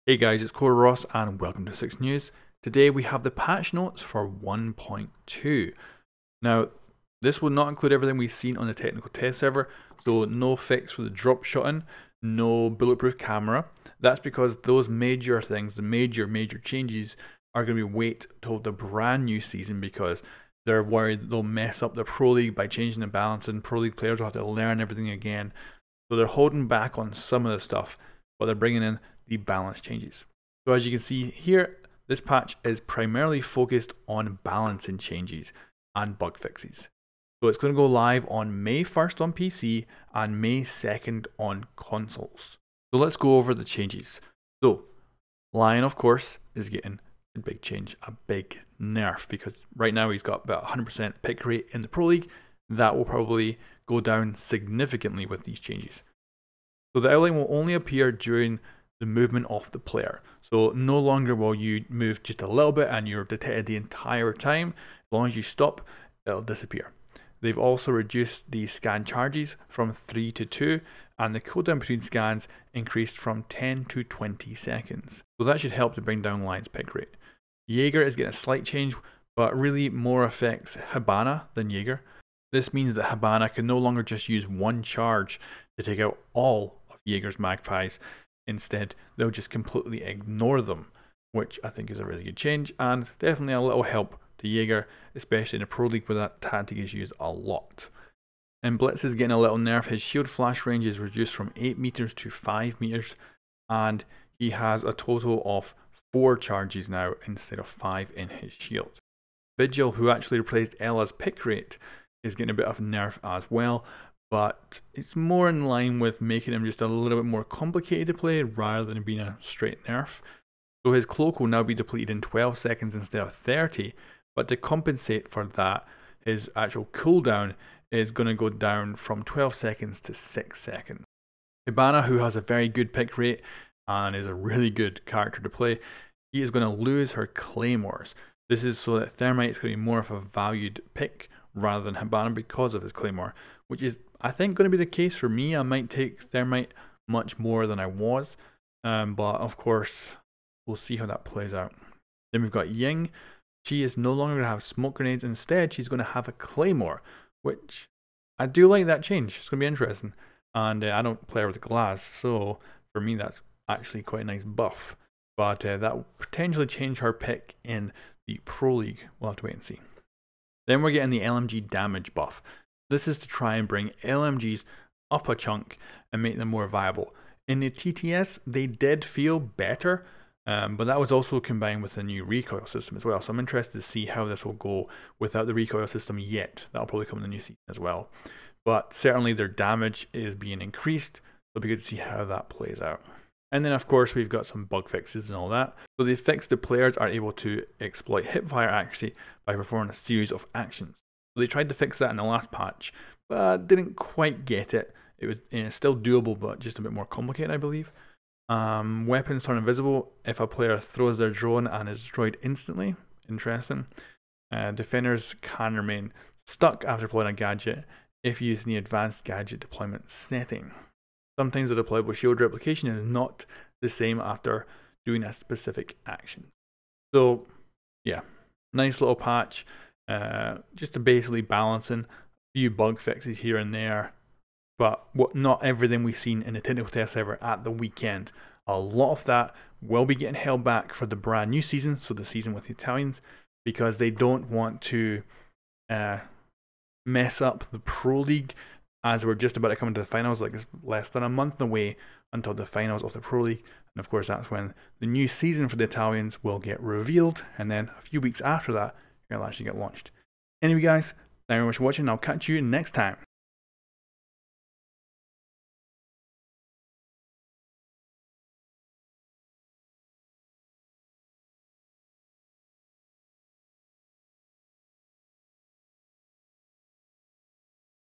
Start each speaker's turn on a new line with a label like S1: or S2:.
S1: Hey guys, it's Corey Ross and welcome to 6 News. Today we have the patch notes for 1.2. Now, this will not include everything we've seen on the technical test server, so no fix for the drop shotgun, no bulletproof camera. That's because those major things, the major changes, are going to be wait till the brand new season because they're worried they'll mess up the Pro League by changing the balance and Pro League players will have to learn everything again. So they're holding back on some of the stuff, but they're bringing in the balance changes. So as you can see here, this patch is primarily focused on balancing changes and bug fixes. So it's going to go live on May 1st on PC and May 2nd on consoles. So let's go over the changes. So Lion, of course, is getting a big change, a big nerf, because right now he's got about 100% pick rate in the Pro League. That will probably go down significantly with these changes. So the outline will only appear during the movement of the player. So no longer will you move just a little bit and you're detected the entire time. As long as you stop, it'll disappear. They've also reduced the scan charges from 3 to 2, and the cooldown between scans increased from 10 to 20 seconds. So that should help to bring down Lion's pick rate. Yeager is getting a slight change, but really more affects Hibana than Yeager. This means that Hibana can no longer just use one charge to take out all of Yeager's magpies. Instead, they'll just completely ignore them, which I think is a really good change and definitely a little help to Yeager, especially in a Pro League where that tactic is used a lot. And Blitz is getting a little nerf. His shield flash range is reduced from 8 meters to 5 meters, and he has a total of 4 charges now instead of 5 in his shield. Vigil, who actually replaced Ella's pick rate, is getting a bit of nerf as well, but it's more in line with making him just a little bit more complicated to play rather than being a straight nerf. So his cloak will now be depleted in 12 seconds instead of 30, but to compensate for that, his actual cooldown is going to go down from 12 seconds to 6 seconds. Hibana, who has a very good pick rate and is a really good character to play, he is going to lose her claymores. This is so that Thermite is going to be more of a valued pick rather than Hibana because of his claymore, which is, I think, going to be the case for me. I might take Thermite much more than I was, but of course, we'll see how that plays out. Then we've got Ying. She is no longer going to have smoke grenades. Instead, she's going to have a claymore, which I do like that change. It's going to be interesting. And I don't play her with glass, so for me, that's actually quite a nice buff. But that will potentially change her pick in the Pro League. We'll have to wait and see. Then we're getting the Lmg Damage buff. This is to try and bring LMGs up a chunk and make them more viable. In the TTS, they did feel better, but that was also combined with the new recoil system as well. So I'm interested to see how this will go without the recoil system yet. That'll probably come in the new season as well. But certainly their damage is being increased. It'll be good to see how that plays out. And then of course we've got some bug fixes and all that. So they fixed the players are able to exploit hipfire accuracy by performing a series of actions. So they tried to fix that in the last patch, but didn't quite get it. It's still doable, but just a bit more complicated, I believe. Weapons turn invisible if a player throws their drone and is destroyed instantly. Interesting. Defenders can remain stuck after deploying a gadget if used in the advanced gadget deployment setting. Sometimes the deployable shield replication is not the same after doing a specific action. So yeah, nice little patch. Just to basically balancing a few bug fixes here and there, but not everything we've seen in the technical test server at the weekend. A lot of that will be getting held back for the brand new season, so the season with the Italians, because they don't want to mess up the Pro League, as we're just about to come into the finals. Like, it's less than a month away until the finals of the Pro League, and of course that's when the new season for the Italians will get revealed, and then a few weeks after that it'll actually get launched. Anyway guys, thank you very much for watching. I'll catch you next time.